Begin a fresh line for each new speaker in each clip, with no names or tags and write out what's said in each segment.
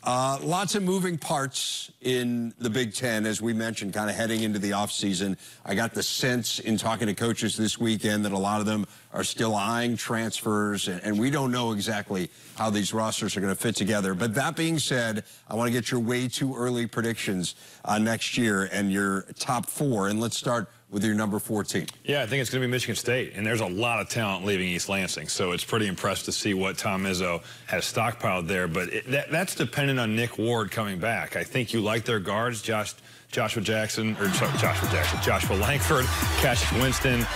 Lots of moving parts in the Big Ten, as we mentioned, kind of heading into the offseason. I got the sense in talking to coaches this weekend that a lot of them are still eyeing transfers, and we don't know exactly how these rosters are going to fit together. But that being said, I want to get your way too early predictions next year and your top four. And let's start with your number 14.
Yeah, I think it's going to be Michigan State, and there's a lot of talent leaving East Lansing, so it's pretty impressive to see what Tom Izzo has stockpiled there, but that's dependent on Nick Ward coming back. I think you like their guards, Joshua Langford, Cassius Winston,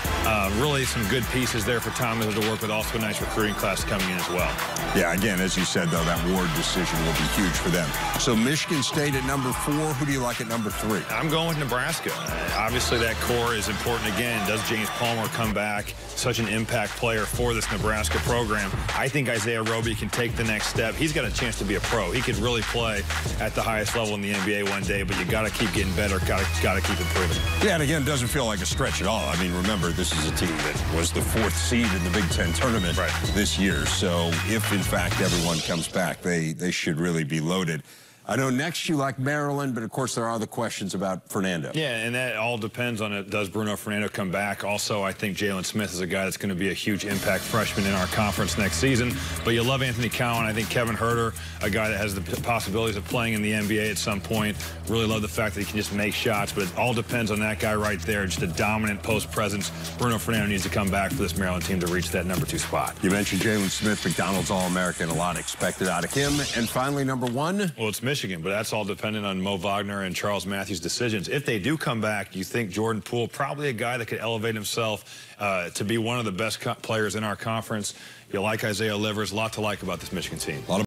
really some good pieces there for Tom Izzo to work with, also a nice recruiting class coming in as well.
Yeah, again, as you said, though, that Ward decision will be huge for them. So Michigan State at number 4, who do you like at number 3?
I'm going with Nebraska. Obviously, that core is important again. Does James Palmer come back? Such an impact player for this Nebraska program. I think Isaiah Roby can take the next step. He's got a chance to be a pro. He could really play at the highest level in the NBA one day, but you got to keep getting better, got to keep improving.
Yeah, and again, it doesn't feel like a stretch at all. I mean, remember, this is a team that was the 4th seed in the Big Ten tournament this year. So if, in fact, everyone comes back, they should really be loaded. I know next you like Maryland, but of course there are the questions about Fernando.
Yeah, and that all depends on it. Does Bruno Fernando come back? Also, I think Jalen Smith is a guy that's going to be a huge impact freshman in our conference next season. But you love Anthony Cowan. I think Kevin Huerter, a guy that has the possibilities of playing in the NBA at some point. Really love the fact that he can just make shots, but it all depends on that guy right there. Just a dominant post presence. Bruno Fernando needs to come back for this Maryland team to reach that number 2 spot.
You mentioned Jalen Smith, McDonald's All-American, a lot expected out of him. And finally, number 1?
Well, it's Michigan, but that's all dependent on Mo Wagner and Charles Matthews' decisions. If they do come back, you think Jordan Poole, probably a guy that could elevate himself to be one of the best players in our conference. You like Isaiah Livers. A lot to like about this Michigan team.